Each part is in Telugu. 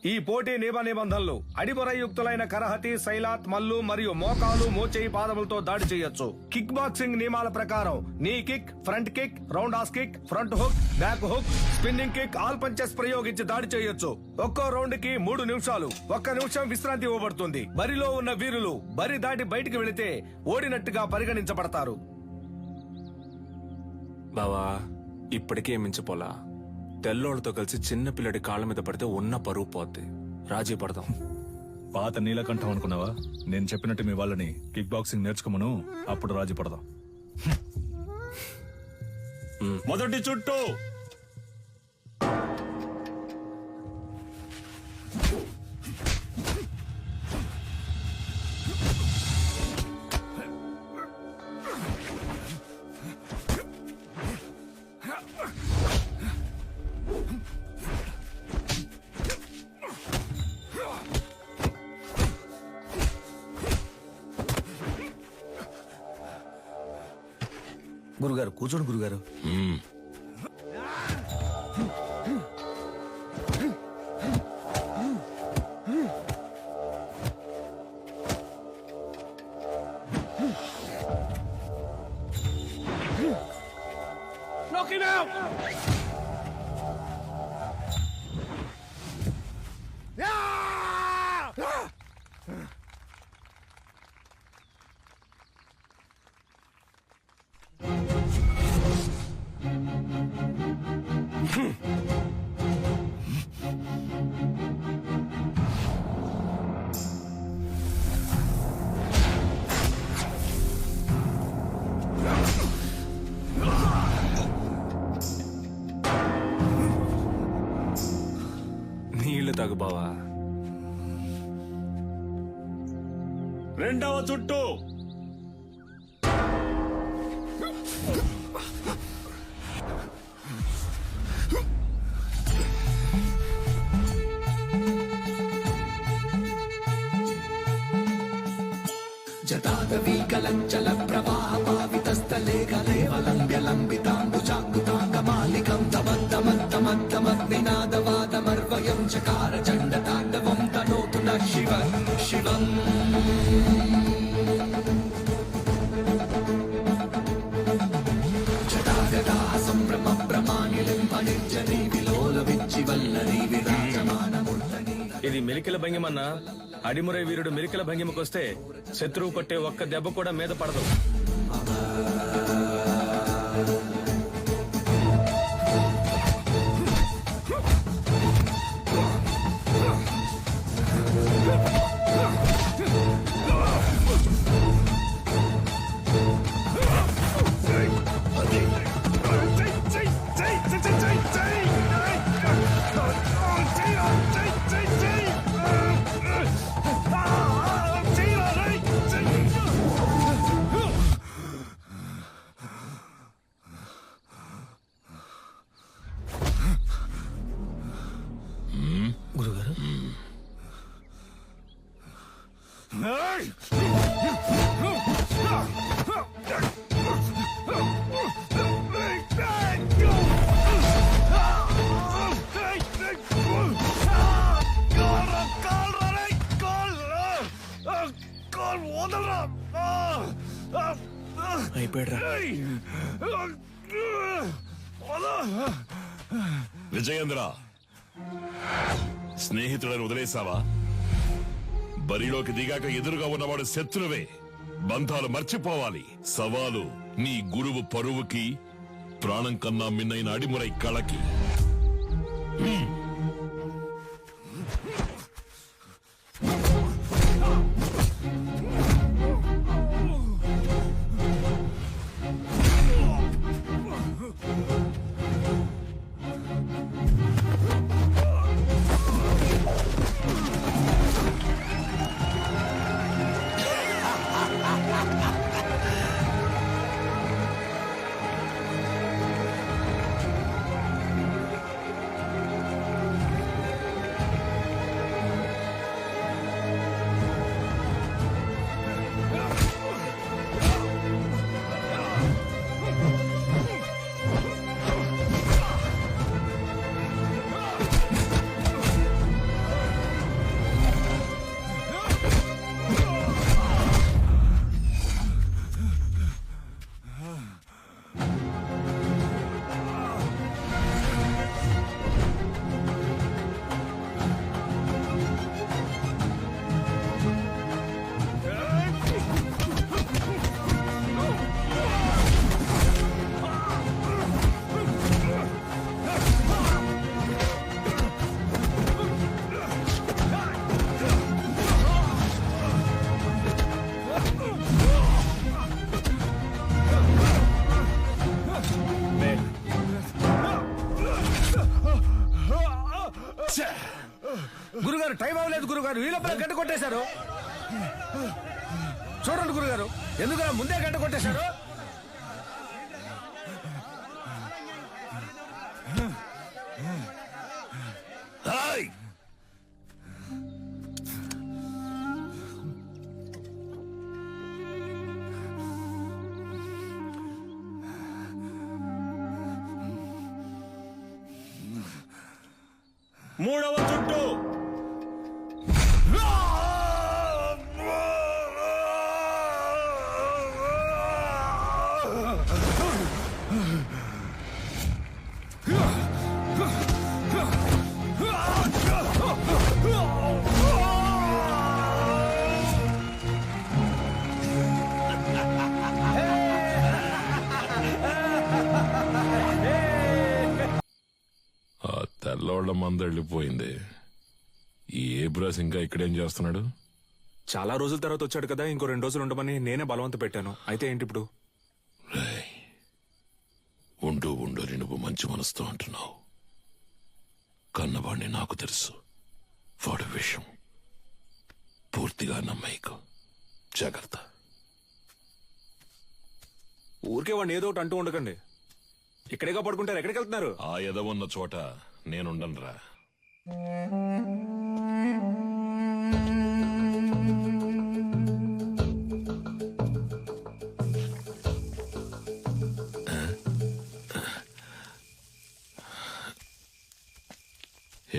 ఈ పోటీ నిబంధనలు అడిమొరయుక్తులైన కరహతి, సైలాత్, మల్లు మరియు మోకాలు, మోచేయి, పాదములతో దాడి చేయొచ్చు. కిక్ బాక్సింగ్ నియమాల ప్రకారం నీ kick, front kick, round has kick, front hook, back hook, spinning kick, all punches ప్రయోగించి దాడి చేయొచ్చు. ఒక్కో రౌండ్ కి 3 నిమిషాలు, 1 నిమిషం విశ్రాంతి ఇవ్వబడుతుంది. బరిలో ఉన్న వీరులు బరి దాటి బయటికి వెళితే ఓడినట్టుగా పరిగణించబడతారు. బావా ఇప్పటికే మించిపోలా. తెల్లోళ్ళతో కలిసి చిన్న పిల్లడి కాళ్ళ మీద పడితే ఉన్న పరువు పోద్ది. రాజీ పడదాం. పాత నీలకంఠం అనుకున్నావా? నేను చెప్పినట్టు మీ వాళ్ళని కిక్ బాక్సింగ్ నేర్చుకోమను, అప్పుడు రాజీ పడదాం. మొదటి చుట్టూ గురుగారు కూర్చోండి గురుగారు. Knock him out! నీళ్లు తాగు బావా. రెండవ చుట్టూ జతాదవీకలంచల ప్రవాహ పావితస్థలే కలేవలంబ్యలంబితాంబుజాంగుతాంగమాలికం తమద్దమద్దమద్దమద్వినాదవాదమర్వయం చకార చండతాండవం తనోతు న శివ శివం. జటాగతా సంభ్రమ భ్రమానిలింప నిర్జనీ విలోల విచ్చివల్లరీ విరాజమానముర్ధనీ. ఇది మెలికల భంగిమన్నా. అడిమురై వీరుడు మెలికల భంగిమకొస్తే శత్రువు కొట్టే ఒక్క దెబ్బ కూడా మీద పడదు. గురుగారు అయిపోయాడ్రా. విజయేంద్ర, స్నేహితులను వదిలేసావా? బరిలోకి దిగాక ఎదురుగా ఉన్నవాడు శత్రువే. బంధాలు మర్చిపోవాలి. సవాలు నీ గురువు పరువుకి, ప్రాణం కన్నా మిన్నైన అడిమురై కళకి. గురుగారు టైం అవ్వలేదు గురుగారు, ఈ లోపల గంట కొట్టేశారు. చూడండి గురుగారు, ఎందుకలా ముందే గంట కొట్టేశారు? హాయ్! మూడవ చుట్టూ ఆ తెల్లోళ్ల మంద వెళ్ళిపోయింది. ఈ ఏబ్రాస్ ఇంకా ఇక్కడేం చేస్తున్నాడు? చాలా రోజుల తర్వాత వచ్చాడు కదా, ఇంకో 2 రోజులు ఉండమని నేనే బలవంత పెట్టాను. అయితే ఏంటి ఇప్పుడు? రేయ్, ఉండు ఉండు నువ్వు మంచి మనసుతో అంటున్నావు. కన్నవాణ్ణి నాకు తెలుసు. వాడి విషయం పూర్తిగా నమ్మేకు. జాగ్రత్త. ఊరికే వాడిని ఏదో ఒకటి అంటూ ఉండకండి. ఇక్కడేగా పడుకుంటారు, ఎక్కడికి వెళ్తున్నారు? ఆ ఎదవున్న చోట నేనుండనురా.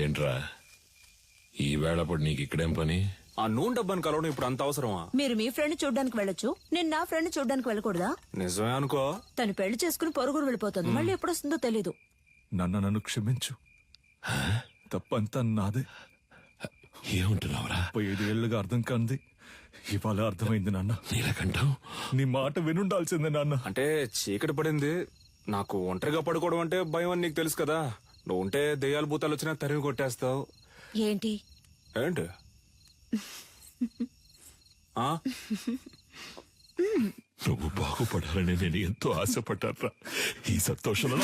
ఏంట్రా ఈ వేళప్పుడు నీకు ఇక్కడేం పని? ఆ నూనె డబ్బాని కలవడం ఇప్పుడు అంత అవసరమా? మీరు మీ ఫ్రెండ్ చూడ్డానికి వెళ్ళొచ్చు, నేను నా ఫ్రెండ్ చూడ్డానికి వెళ్ళకూడదా? నిజమే అనుకో. తను పెళ్లి చేసుకుని పొరుగురు వెళ్ళిపోతుంది, మళ్ళీ ఎప్పుడు వస్తుందో తెలీదు. నన్ను క్షమించు. తప్పంతా నాదే. ఏమంటున్నావురా? 5 ఏళ్లుగా అర్థం కాంది ఇవాళ అర్థమైంది నాన్న. నీలకంఠం, నీ మాట వినుండాల్సిందే నాన్న. అంటే చీకటి పడింది, నాకు ఒంటరిగా పడుకోవడం అంటే భయం అని నీకు తెలుసు కదా. నువ్వు ఉంటే దెయ్యాలు భూతాలు వచ్చినా తరిమి కొట్టేస్తావు. ఏంటి? ఏంటి? ఆ? నువ్వు బాగుపడాలని నేను ఎంతో ఆశపడ్డారా. ఈ సంతోషంలో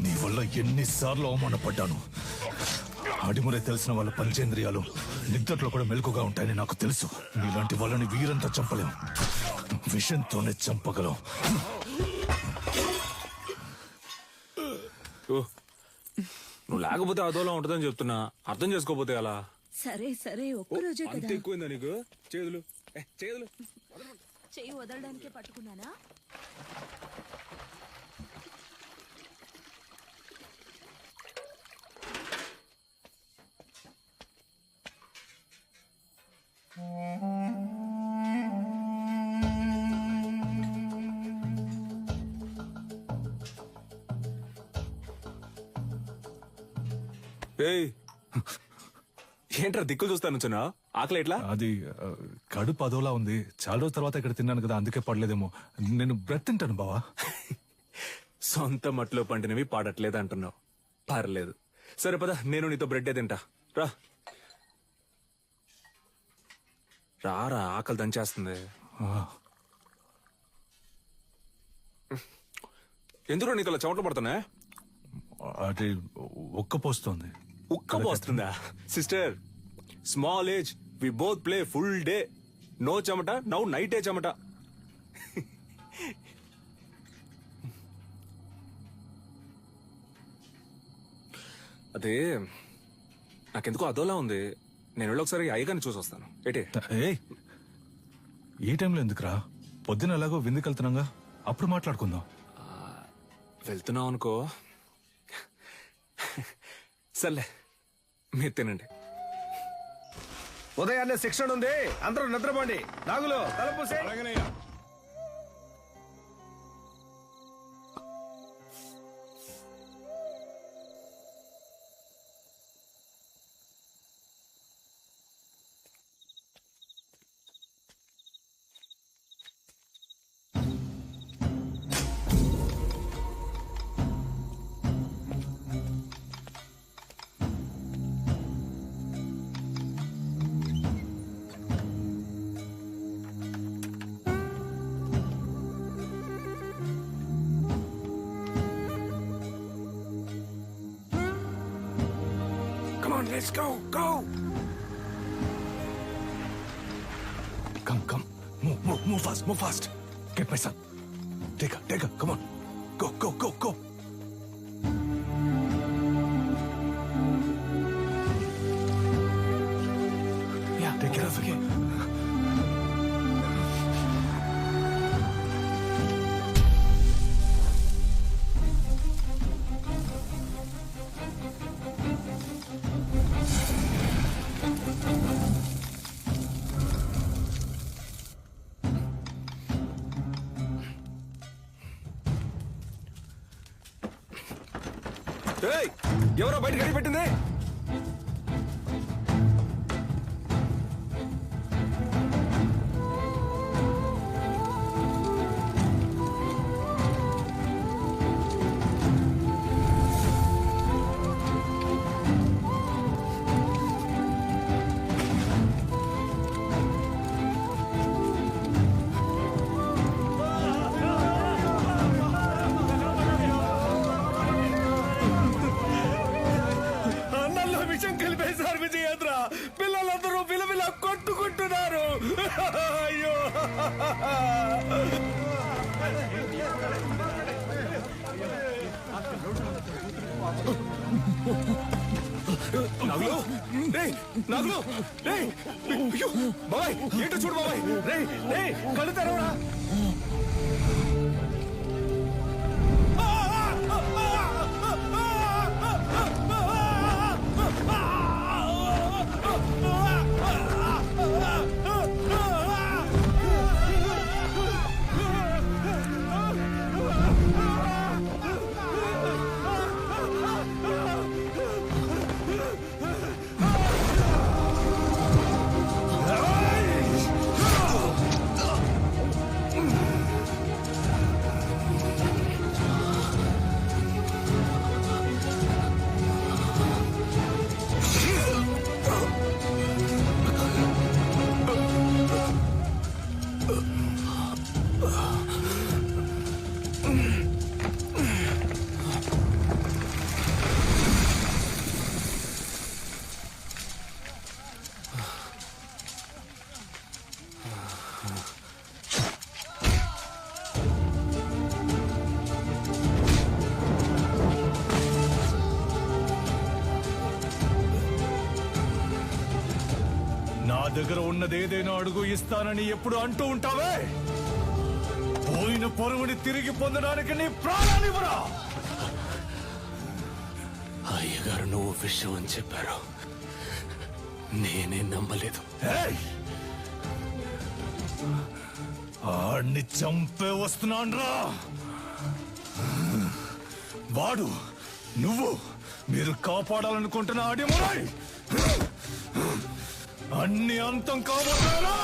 నీ వల్ల ఎన్నిసార్లు అవమానపడ్డాను. అడిమురే తెలిసిన వాళ్ళ పంచేంద్రియాలు నిద్రలో కూడా మెలకుగా ఉంటాయని నాకు తెలుసు. నీలాంటి వాళ్ళని వీరంతా చంపలేం, విషంతోనే చంపగలం. ఓ, నువ్వు లేకపోతే అదోలా ఉంటుందని చెప్తున్నా, అర్థం చేసుకోపోతే అలా. సరే సరే, ఒక్కరోజే అంత కదా. ఎక్కువైందా నీకు? చేదులు చేదులు చెయ్యి వదలడానికే పట్టుకున్నానా? ఏయ్, ఏంట్రా దిక్కులు చూస్తాను చిన్న? ఆకలి ఎట్లా? అది కడుపు అదోలా ఉంది. చాలా రోజుల తర్వాత ఇక్కడ తిన్నాను కదా, అందుకే పడలేదేమో. నేను బ్రెడ్ తింటాను బావా. సొంత మట్లో పండినవి పాడట్లేదు అంటున్నావు. పర్లేదు, సరే పద, నేను నీతో బ్రెడ్డే తింటా. రా రారా, ఆకలి దంచేస్తుంది. ఎందుకు నీకు అలా చెమటలు పడుతున్నా? అది ఒక్కపోస్తుంది. ఉక్క పోస్తుందా? Sister, small age, we both play full day. No చెమట, నౌ నైటే చెమట. అదే నాకెందుకో అదోలా ఉంది. నేను వెళ్ళి ఒకసారి అయ్యగారిని చూసి వస్తాను. ఏటే? ఏయ్, ఈ టైంలో ఎందుకురా? పొద్దున ఎలాగో విందుకు వెళ్తున్నాగా, అప్పుడు మాట్లాడుకుందాం. వెళ్తున్నావు అనుకో. సర్లే, మీరు తినండి. ఉదయాన్నే శిక్షణ ఉంది, అందరూ నిద్రపోండి. నాగులు తలపూసే. Let's go go. Come. Move fast. Get my son. Take her. Come on. Go. Yeah, take care of her. ఏయ్, ఎవరో బయట గడి పెట్టింది? అన్నల్లో విషం కలిపేశారు విజయేంద్ర. పిల్లలందరూ విలవిల కొట్టుకుంటున్నారు. అయ్యో, నగులు, రేయ్, నగులు, రేయ్, అయ్యో, బాబాయ్, ఏంటో చూడు బాబాయ్, రేయ్, కళ్ళు తెరవరా. నా దగ్గర ఉన్నది ఏదైనా అడుగు ఇస్తానని ఎప్పుడు అంటూ ఉంటావే. పోయిన పరువుని తిరిగి పొందడానికి నీ ప్రాణాన్నివ్వరా. అయ్యగారు నువ్వు విషయం అని చెప్పారు, నేనే నమ్మలేదు. ఏయ్! ఆడిని చంపే వస్తున్నాన్రా. వాడు నువ్వు మీరు కాపాడాలనుకుంటున్న ఆడిమురై అన్ని అంతం కాబోతారా.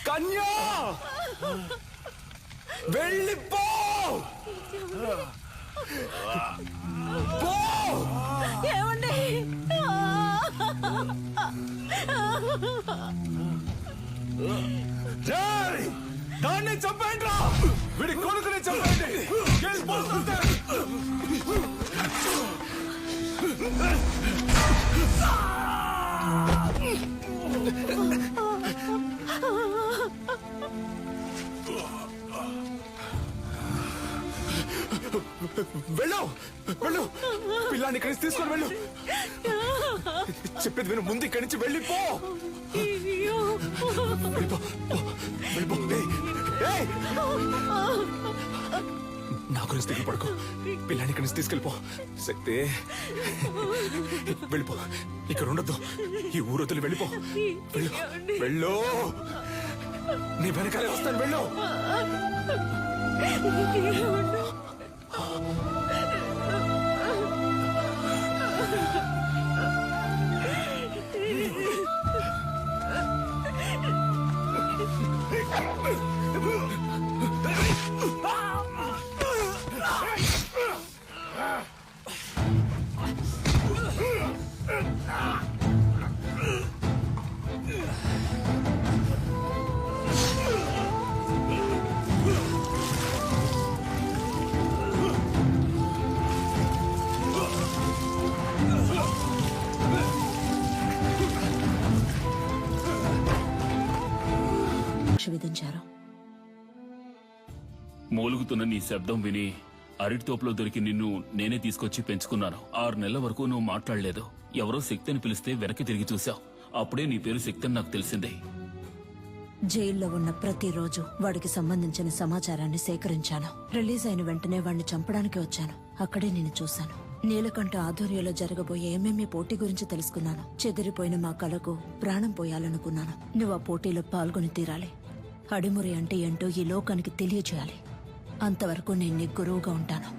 కన్యా, వెళ్ళిపో. ఏమండి? రేయ్, దాన్ని చంపేయండి రా, వీడి కొడుకుని చంపేయండి. వెళ్ళిపోతుంటే. వెళ్ళు వెళ్ళు, పిల్లాన్ని ఇక్కడి నుంచి తీసుకొని వెళ్ళు. చెప్పేది విను, ముందు ఇక్కడి నుంచి వెళ్ళిపో. వెళ్ళిపో, వెళ్ళిపో. ఏయ్, ఏయ్. నా గురించి దిగులు పడుకో, పిల్లాన్ని ఇక్కడి నుంచి తీసుకెళ్ళిపో. శక్తి, వెళ్ళిపో, ఇక్కడ ఉండొద్దు. ఈ ఊరు వదిలి వెళ్ళిపో. వెళ్ళు వెళ్ళు, నీ వెనకాలే వస్తాను. వెళ్ళు. విధించారు. మూలుగుతున్న నీ శబ్దం విని అరటి తోపులో దొరికి నిన్ను నేనే తీసుకొచ్చి పెంచుకున్నాను. 6 నెలల వరకు నువ్వు మాట్లాడలేదు. ఎవరో శక్తి అని పిలిస్తే వెనక్కి తిరిగి చూశావు. అప్పుడే నీ పేరు శక్తి అని నాకు తెలిసిందే. జైల్లో ఉన్న ప్రతిరోజు వాడికి సంబంధించిన సమాచారాన్ని సేకరించాను. రిలీజ్ అయిన వెంటనే వాడిని చంపడానికి వచ్చాను. అక్కడే నేను చూశాను. నీలకంఠ ఆధ్వర్యంలో జరగబోయే ఎంఎంఏ పోటీ గురించి తెలుసుకున్నాను. చెదిరిపోయిన మా కళకు ప్రాణం పోయాలనుకున్నాను. నువ్వు ఆ పోటీలో పాల్గొని తీరాలి. అడిమురి అంటే ఏంటో ఈ లోకానికి తెలియజేయాలి. అంతవరకు నేను నీ గురువుగా ఉంటాను.